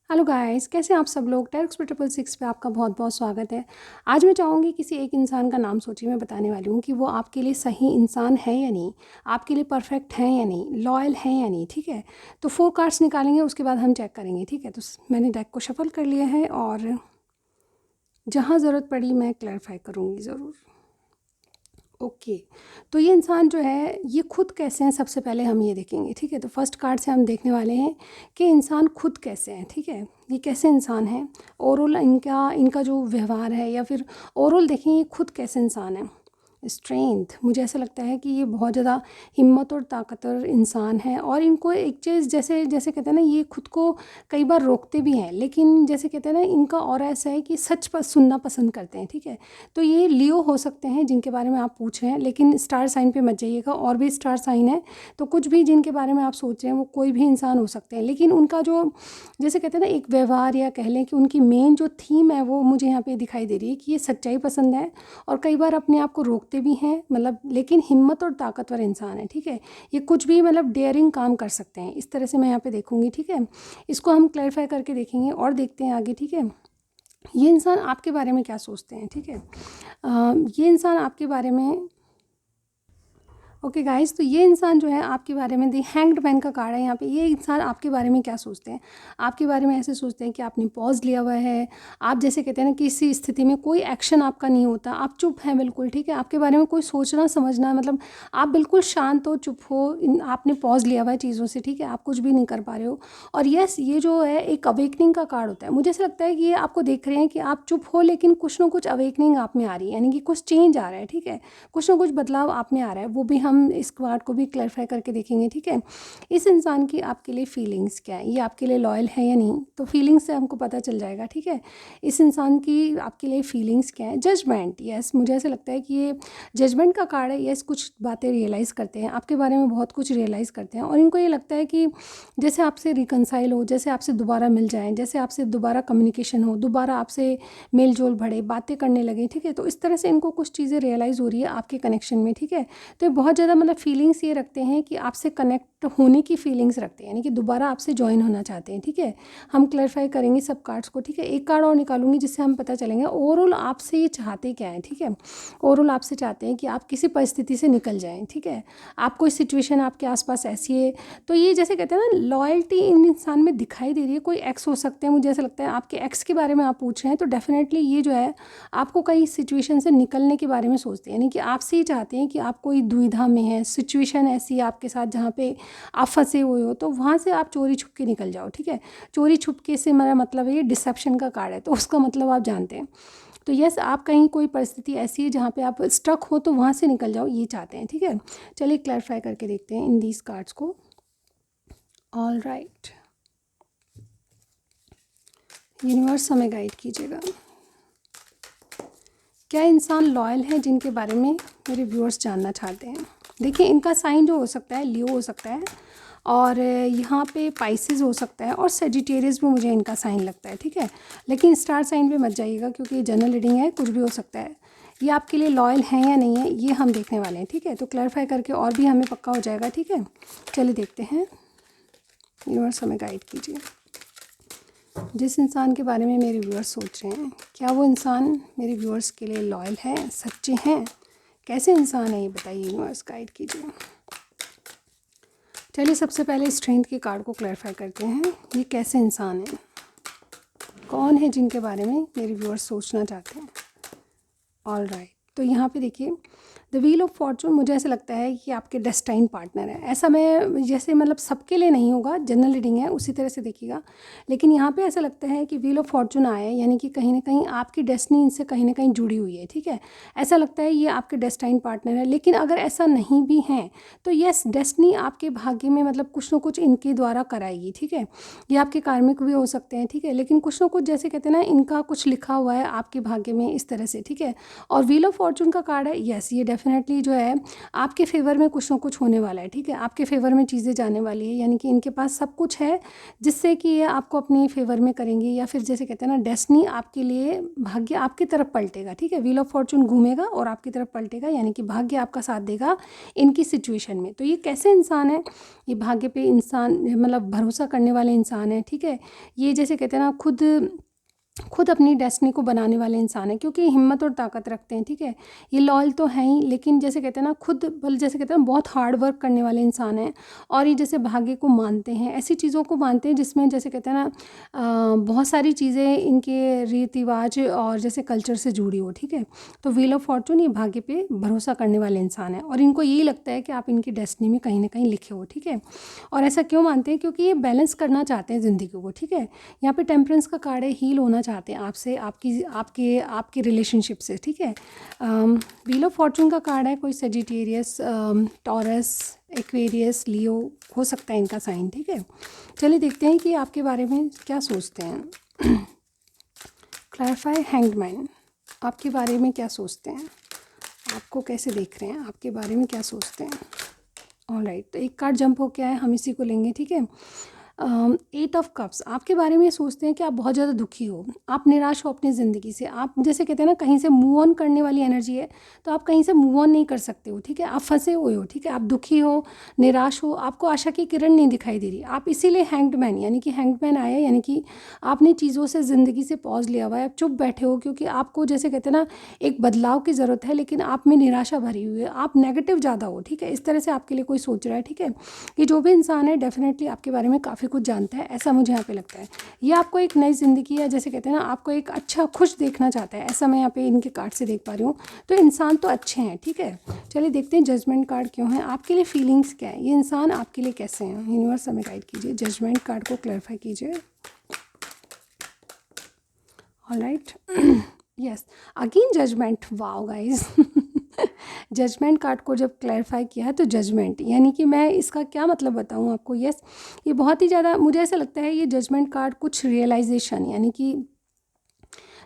Hello guys, कैसे हैं आप सब लोग। टैक्स ट्रिपल सिक्स पे आपका बहुत बहुत स्वागत है। आज मैं चाहूँगी किसी एक इंसान का नाम सोचिए। मैं बताने वाली हूँ कि वो आपके लिए सही इंसान है या नहीं, आपके लिए परफेक्ट है या नहीं, लॉयल है या नहीं। ठीक है, तो 4 कार्ड्स निकालेंगे, उसके बाद हम चेक करेंगे। ठीक है, तो मैंने डेक को शफल कर लिया है और जहाँ ज़रूरत पड़ी मैं क्लैरिफाई करूँगी ज़रूर। ओके, तो ये इंसान जो है ये खुद कैसे हैं, सबसे पहले हम ये देखेंगे। ठीक है, तो फर्स्ट कार्ड से हम देखने वाले हैं कि इंसान खुद कैसे हैं। ठीक है, ये कैसे इंसान हैं, ओवरऑल इनका इनका जो व्यवहार है या फिर ओवरऑल देखें ये खुद कैसे इंसान है। स्ट्रेंथ, मुझे ऐसा लगता है कि ये बहुत ज़्यादा हिम्मत और ताकतवर इंसान है और इनको एक चीज़ जैसे जैसे कहते हैं ना, ये खुद को कई बार रोकते भी हैं, लेकिन जैसे कहते हैं ना, इनका ऑरा ऐसा है कि सच पर सुनना पसंद करते हैं। ठीक है, तो ये लियो हो सकते हैं जिनके बारे में आप पूछ रहे हैं, लेकिन स्टार साइन पे मत जाइएगा, और भी स्टार साइन है। तो कुछ भी जिनके बारे में आप सोच रहे हैं वो कोई भी इंसान हो सकते हैं, लेकिन उनका जो जैसे कहते हैं ना एक व्यवहार, या कह लें कि उनकी मेन जो थीम है वो मुझे यहाँ पे दिखाई दे रही है कि ये सच्चाई पसंद है और कई बार अपने आप को रोकते भी हैं, मतलब लेकिन हिम्मत और ताकतवर इंसान है। ठीक है, ये कुछ भी मतलब डेयरिंग काम कर सकते हैं, इस तरह से मैं यहाँ पे देखूँगी। ठीक है, इसको हम क्लैरिफाई करके देखेंगे और देखते हैं आगे। ठीक है, ये इंसान आपके बारे में क्या सोचते हैं। ठीक है, ये इंसान आपके बारे में ओके गाइस, तो ये इंसान जो है आपके बारे में, दी हैंग्ड मैन का कार्ड है यहाँ पे। ये इंसान आपके बारे में क्या सोचते हैं, आपके बारे में ऐसे सोचते हैं कि आपने पॉज लिया हुआ है। आप जैसे कहते हैं ना, किसी स्थिति में कोई एक्शन आपका नहीं होता, आप चुप हैं बिल्कुल। ठीक है, आपके बारे में कोई सोचना समझना, मतलब आप बिल्कुल शांत हो, चुप हो, आपने पॉज लिया हुआ है चीज़ों से। ठीक है, आप कुछ भी नहीं कर पा रहे हो। और यस, ये जो है एक अवेकनिंग का कार्ड होता है। मुझे ऐसा लगता है कि ये आपको देख रहे हैं कि आप चुप हो, लेकिन कुछ ना कुछ अवेकनिंग आप में आ रही है, यानी कि कुछ चेंज आ रहा है। ठीक है, कुछ ना कुछ बदलाव आप में आ रहा है, वो भी हम इस कार्ड को भी क्लैरिफाई करके देखेंगे। ठीक है, इस इंसान की आपके लिए फीलिंग्स क्या है, ये आपके लिए लॉयल है या नहीं, तो फीलिंग्स से हमको पता चल जाएगा। ठीक है, इस इंसान की आपके लिए फीलिंग्स क्या है। जजमेंट, यस, मुझे ऐसा लगता है कि ये जजमेंट का कार्ड है। यस, कुछ बातें रियलाइज़ करते हैं आपके बारे में, बहुत कुछ रियलाइज़ करते हैं, और इनको ये लगता है कि जैसे आपसे रिकनसाइल हो, जैसे आपसे दोबारा मिल जाएं, जैसे आपसे दोबारा कम्युनिकेशन हो, दोबारा आपसे मेल जोल बढ़े, बातें करने लगे। ठीक है, तो इस तरह से इनको कुछ चीज़ें रियलाइज़ हो रही है आपके कनेक्शन में। ठीक है, तो ये बहुत ज़्यादा मतलब फीलिंग्स ये रखते हैं कि आपसे कनेक्ट होने की फीलिंग्स रखते हैं, यानी कि दोबारा आपसे ज्वाइन होना चाहते हैं। ठीक है, हम क्लैरिफाई करेंगे सब कार्ड्स को। ठीक है, एक कार्ड और निकालूंगी जिससे हम पता चलेंगे ओवरऑल आपसे ये चाहते क्या है। ठीक है, ओवरऑल आपसे चाहते हैं कि आप किसी परिस्थिति से निकल जाएं। ठीक है, आप कोई सिचुएशन आपके आसपास ऐसी है, तो ये जैसे कहते हैं ना, लॉयल्टी इन इंसान में दिखाई दे रही है। कोई एक्स हो सकते हैं, मुझे ऐसा लगता है आपके एक्स के बारे में आप पूछ रहे हैं, तो डेफिनेटली ये जो है आपको कई सिचुएशन से निकलने के बारे में सोचते हैं, यानी कि आपसे ही चाहते हैं कि आप कोई दुविधा में हैं, सिचुएशन ऐसी है आपके साथ जहाँ पे आप फंसे हुए हो, तो वहाँ से आप चोरी छुप के निकल जाओ। ठीक है, चोरी छुप के से मेरा मतलब है, ये डिसेप्शन का कार्ड है, तो उसका मतलब आप जानते हैं। तो यस, आप कहीं कोई परिस्थिति ऐसी है जहाँ पे आप स्ट्रक हो, तो वहाँ से निकल जाओ, ये चाहते हैं। ठीक है, चलिए क्लैरिफाई करके देखते हैं इन दीज कार्ड्स को। ऑल राइट, यूनिवर्स हमें गाइड कीजिएगा। क्या इंसान लॉयल है जिनके बारे में मेरे व्यूअर्स जानना चाहते हैं। देखिए, इनका साइन जो हो सकता है लियो हो सकता है, और यहाँ पे पाइसेस हो सकता है, और सेजिटेरियस भी मुझे इनका साइन लगता है। ठीक है, लेकिन स्टार साइन पे मत जाइएगा क्योंकि ये जनरल रीडिंग है, कुछ भी हो सकता है। ये आपके लिए लॉयल हैं या नहीं है, ये हम देखने वाले हैं। ठीक है, तो क्लैरिफाई करके और भी हमें पक्का हो जाएगा। ठीक है, चलिए देखते हैं, यूनिवर्स हमें गाइड कीजिए। जिस इंसान के बारे में मेरे व्यूअर्स सोच रहे हैं, क्या वो इंसान मेरे व्यूअर्स के लिए लॉयल है, सच्चे हैं, कैसे इंसान है, ये बताइए, यूनिवर्स गाइड कीजिए। चलिए सबसे पहले स्ट्रेंथ के कार्ड को क्लैरिफाई करते हैं। ये कैसे इंसान है, कौन है जिनके बारे में मेरे व्यूअर्स सोचना चाहते हैं। ऑल राइट, तो यहाँ पे देखिए, द व्हील ऑफ फॉर्चून, मुझे ऐसा लगता है कि आपके डेस्टाइन पार्टनर है। ऐसा मैं जैसे मतलब सबके लिए नहीं होगा, जनरल रीडिंग है, उसी तरह से देखिएगा, लेकिन यहाँ पे ऐसा लगता है कि व्हील ऑफ फॉर्चून आया है, यानी कि कहीं ना कहीं आपकी डेस्टिनी इनसे कहीं ना कहीं जुड़ी हुई है। ठीक है, ऐसा लगता है ये आपके डेस्टाइन पार्टनर है, लेकिन अगर ऐसा नहीं भी है तो यस, डेस्टिनी आपके भाग्य में मतलब कुछ ना कुछ इनके द्वारा कराएगी। ठीक है, ये आपके कार्मिक भी हो सकते हैं। ठीक है, लेकिन कुछ ना कुछ जैसे कहते हैं ना, इनका कुछ लिखा हुआ है आपके भाग्य में, इस तरह से। ठीक है, और व्हील ऑफ फॉर्चून का कार्ड है, यस, ये डेफिनेटली जो है आपके फेवर में कुछ ना कुछ होने वाला है, ठीक है, आपके फेवर में चीज़ें जाने वाली है, यानी कि इनके पास सब कुछ है जिससे कि ये आपको अपने फेवर में करेंगे, या फिर जैसे कहते हैं ना डेस्टिनी आपके लिए, भाग्य आपकी तरफ पलटेगा, ठीक है, व्हील ऑफ फॉर्चून घूमेगा और आपकी तरफ पलटेगा, यानी कि भाग्य आपका साथ देगा इनकी सिचुएशन में। तो ये कैसे इंसान है, ये भाग्य पे इंसान मतलब भरोसा करने वाले इंसान है, ठीक है, ये जैसे कहते हैं ना खुद अपनी डेस्टिनी को बनाने वाले इंसान हैं, क्योंकि ये हिम्मत और ताकत रखते हैं, ठीक है, ये लॉयल तो हैं ही, लेकिन जैसे कहते हैं ना खुद बल जैसे कहते हैं बहुत हार्ड वर्क करने वाले इंसान हैं, और ये जैसे भाग्य को मानते हैं, ऐसी चीज़ों को मानते हैं जिसमें जैसे कहते हैं ना बहुत सारी चीज़ें इनके रीति रिवाज और जैसे कल्चर से जुड़ी हो, ठीक है। तो व्हील ऑफ फॉर्चून ये भाग्य पे भरोसा करने वाले इंसान है, और इनको यही लगता है कि आप इनकी डेस्टिनी में कहीं ना कहीं लिखे हो, ठीक है। और ऐसा क्यों मानते हैं, क्योंकि ये बैलेंस करना चाहते हैं ज़िंदगी को, ठीक है। यहाँ पे टेम्परेंस का कार्ड है, हील होना चाहते हैं आपसे, आपकी आपके आपके रिलेशनशिप से, ठीक है। व्हील ऑफ फॉर्चून का कार्ड है, कोई सेजिटेरियस, टॉरस, एक्वेरियस, लियो हो सकता है इनका साइन, ठीक है। चलिए देखते हैं कि आपके बारे में क्या सोचते हैं। क्लैरिफाई हैंग्ड, आपके बारे में क्या सोचते हैं, आपको कैसे देख रहे हैं, आपके बारे में क्या सोचते हैं। ऑलराइट, तो एक कार्ड जंप हो गया है, हम इसी को लेंगे, ठीक है। 8 ऑफ कप्स, आपके बारे में सोचते हैं कि आप बहुत ज़्यादा दुखी हो, आप निराश हो अपनी ज़िंदगी से, आप जैसे कहते हैं ना कहीं से मूव ऑन करने वाली एनर्जी है, तो आप कहीं से मूव ऑन नहीं कर सकते हो, ठीक है, आप फंसे हुए हो, ठीक है, आप दुखी हो, निराश हो, आपको आशा की किरण नहीं दिखाई दे रही, आप इसीलिए हैंग्ड यानी कि हैंग्ड आया, यानी कि आपने चीज़ों से ज़िंदगी से पॉज लिया हुआ है, आप चुप बैठे हो, क्योंकि आपको जैसे कहते हैं ना एक बदलाव की ज़रूरत है, लेकिन आप में निराशा भरी हुई है, आप नेगेटिव ज़्यादा हो, ठीक है, इस तरह से आपके लिए कोई सोच रहा है, ठीक है। ये जो भी इंसान है डेफिनेटली आपके बारे में काफ़ी कुछ जानता है, ऐसा मुझे यहाँ पे लगता है। ये आपको एक नई ज़िंदगी है, जैसे कहते हैं ना आपको एक अच्छा खुश देखना चाहता है, ऐसा मैं यहाँ पे इनके कार्ड से देख पा रही हूँ। तो इंसान तो अच्छे हैं, ठीक है। चलिए देखते हैं जजमेंट कार्ड क्यों है, आपके लिए फीलिंग्स क्या है, ये इंसान आपके लिए कैसे हैं, यूनिवर्स हमें गाइड कीजिए, जजमेंट कार्ड को क्लैरिफाई कीजिए। All right, yes, again judgement, wow guys. Judgement card को जब क्लैरिफाई किया है तो जजमेंट, यानी कि मैं इसका क्या मतलब बताऊँ आपको। यस, ये बहुत ही ज़्यादा मुझे ऐसा लगता है, ये जजमेंट कार्ड कुछ रियलाइजेशन, यानी कि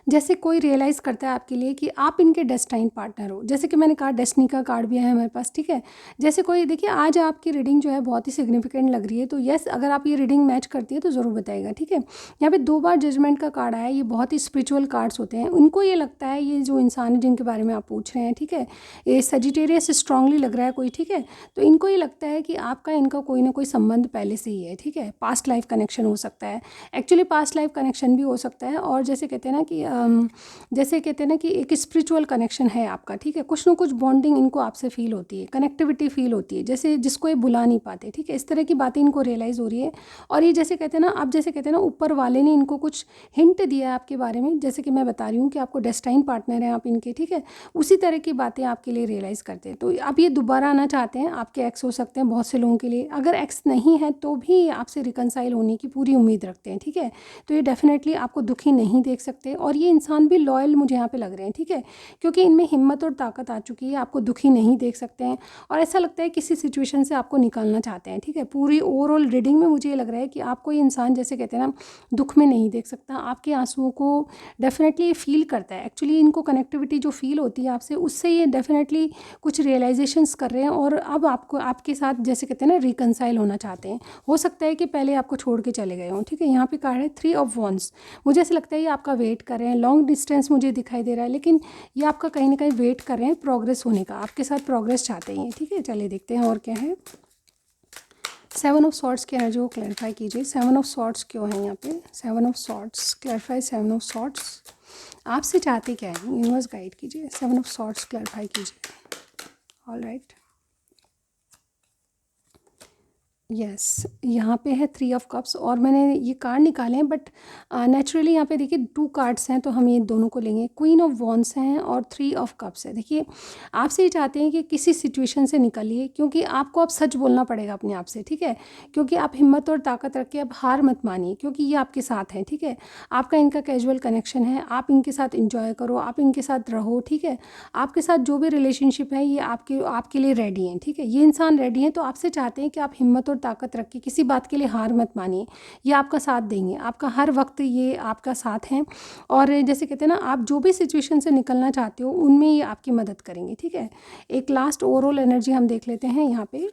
जैसे कोई रियलाइज़ करता है आपके लिए कि आप इनके डेस्टाइन पार्टनर हो, जैसे कि मैंने कहा डेस्टिनी का कार्ड भी है हमारे पास, ठीक है। जैसे कोई देखिए आज आपकी रीडिंग जो है बहुत ही सिग्निफिकेंट लग रही है, तो यस अगर आप ये रीडिंग मैच करती है तो ज़रूर बताइएगा, ठीक है। यहाँ पे 2 बार जजमेंट का कार्ड आया है, ये बहुत ही स्पिरिचुअल कार्ड्स होते हैं, उनको ये लगता है, ये जो इंसान है जिनके बारे में आप पूछ रहे हैं, ठीक है, ये सजिटेरियस स्ट्रांगली लग रहा है कोई, ठीक है, तो इनको ये लगता है कि आपका इनका कोई ना कोई संबंध पहले से ही है, ठीक है, पास्ट लाइफ कनेक्शन हो सकता है, एक्चुअली पास्ट लाइफ कनेक्शन भी हो सकता है, और जैसे कहते हैं ना कि जैसे कहते हैं ना कि एक स्पिरिचुअल कनेक्शन है आपका, ठीक है, कुछ ना कुछ बॉन्डिंग इनको आपसे फील होती है, कनेक्टिविटी फील होती है, जैसे जिसको ये बुला नहीं पाते, ठीक है, इस तरह की बातें इनको रियलाइज़ हो रही है। और ये जैसे कहते हैं ना, आप जैसे कहते हैं ना ऊपर वाले ने इनको कुछ हिंट दिया है आपके बारे में, जैसे कि मैं बता रही हूँ कि आपको डेस्टाइन पार्टनर हैं आप इनके, ठीक है, उसी तरह की बातें आपके लिए रियलाइज़ करते हैं। तो अब ये दोबारा आना चाहते हैं, आपके एक्स हो सकते हैं बहुत से लोगों के लिए, अगर एक्स नहीं है तो भी आपसे रिकनसाइल होने की पूरी उम्मीद रखते हैं, ठीक है। तो ये डेफिनेटली आपको दुखी नहीं देख सकते, और ये इंसान भी लॉयल मुझे यहाँ पे लग रहे हैं, ठीक है, क्योंकि इनमें हिम्मत और ताकत आ चुकी है, आपको दुखी नहीं देख सकते हैं, और ऐसा लगता है किसी सिचुएशन से आपको निकालना चाहते हैं, ठीक है। पूरी ओवरऑल रीडिंग में मुझे ये लग रहा है कि आपको ये इंसान जैसे कहते हैं ना दुख में नहीं देख सकता, आपके आंसुओं को डेफिनेटली फील करता है, एक्चुअली इनको कनेक्टिविटी जो फील होती है आपसे, उससे ये डेफिनेटली कुछ रियलाइजेशंस कर रहे हैं, और अब आपको आपके साथ जैसे कहते हैं ना रिकनसाइल होना चाहते हैं। हो सकता है कि पहले आपको छोड़ के चले गए हों, ठीक है। यहाँ पे कार्ड है 3 ऑफ वॉन्ड्स, मुझे ऐसा लगता है ये आपका वेट कर रहे हैं, लॉन्ग डिस्टेंस मुझे दिखाई दे रहा है, लेकिन ये आपका कहीं ना कहीं वेट कर रहे हैं प्रोग्रेस होने का, आपके साथ प्रोग्रेस चाहते हैं, ठीक है। चलिए देखते हैं और क्या है। 7 ऑफ सॉर्ट्स की एनर्जी को क्लैरिफाई कीजिए, 7 ऑफ सॉर्ट्स क्यों है यहाँ पे, 7 of swords clarify, 7 of swords आपसे चाहते क्या है, यूनिवर्स गाइड कीजिए, 7 ऑफ सॉर्ट्स क्लैरिफाई कीजिए। ऑल राइट, यस यहाँ पे है 3 ऑफ कप्स, और मैंने ये कार्ड निकाले हैं, बट नेचुरली यहाँ पे देखिए 2 कार्ड्स हैं, तो हम ये दोनों को लेंगे। क्वीन ऑफ वॉन्ड्स हैं और 3 ऑफ कप्स है। देखिए आपसे ये चाहते हैं कि किसी सिचुएशन से निकलिए, क्योंकि आपको अब सच बोलना पड़ेगा अपने आप से, ठीक है, क्योंकि आप हिम्मत और ताकत रख के अब हार मत मानिए, क्योंकि ये आपके साथ हैं, ठीक है। आपका इनका कैजुअल कनेक्शन है, आप इनके साथ इंजॉय करो, आप इनके साथ रहो, ठीक है। आपके साथ जो भी रिलेशनशिप है ये आपके लिए रेडी हैं, ठीक है, ये इंसान रेडी हैं, तो आपसे चाहते हैं कि आप हिम्मत और और ताकत रख के किसी बात के लिए हार मत मानिए, ये आपका साथ देंगे, आपका हर वक्त ये आपका साथ हैं। और जैसे कहते हैं ना, आप जो भी सिचुएशन से निकलना चाहते हो उनमें ये आपकी मदद करेंगे, ठीक है। एक लास्ट ओवरऑल एनर्जी हम देख लेते हैं यहाँ पे।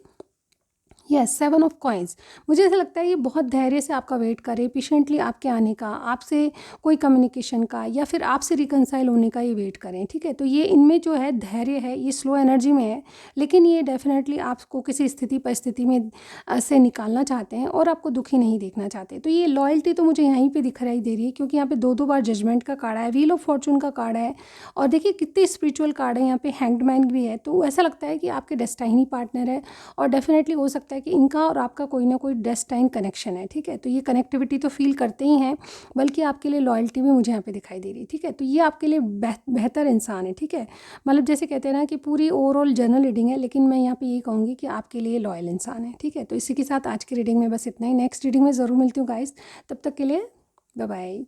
Yes, 7 of coins. मुझे ऐसा लगता है ये बहुत धैर्य से आपका वेट करे, पेशेंटली आपके आने का, आपसे कोई कम्युनिकेशन का या फिर आपसे रिकंसाइल होने का ये वेट करें, ठीक है। तो ये इनमें जो है धैर्य है, ये स्लो एनर्जी में है, लेकिन ये डेफिनेटली आपको किसी स्थिति परिस्थिति में से निकालना चाहते हैं और आपको दुखी नहीं देखना चाहते। तो ये लॉयल्टी तो मुझे यहीं पर दिखाई दे रही है, क्योंकि यहाँ पे दो दो बार जजमेंट का कार्ड है, व्हील ऑफ फॉर्चून का कार्ड है, और देखिए कितने स्पिरिचुअल कार्ड है यहाँ पे, हैंग्ड मैन भी है। तो ऐसा लगता है कि आपके डेस्टाइनी पार्टनर है, और डेफिनेटली हो सकता है कि इनका और आपका कोई ना कोई डेस्टाइन कनेक्शन है, ठीक है। तो ये कनेक्टिविटी तो फील करते ही हैं, बल्कि आपके लिए लॉयल्टी भी मुझे यहाँ पे दिखाई दे रही है, ठीक है। तो ये आपके लिए बेहतर इंसान है, ठीक है। मतलब जैसे कहते हैं ना कि पूरी ओवरऑल जनरल रीडिंग है, लेकिन मैं यहाँ पे ये कहूँगी कि आपके लिए लॉयल इंसान है, ठीक है। तो इसी के साथ आज की रीडिंग में बस इतना ही। नेक्स्ट रीडिंग में ज़रूर मिलती हूँ गाइस, तब तक के लिए बाय बाय।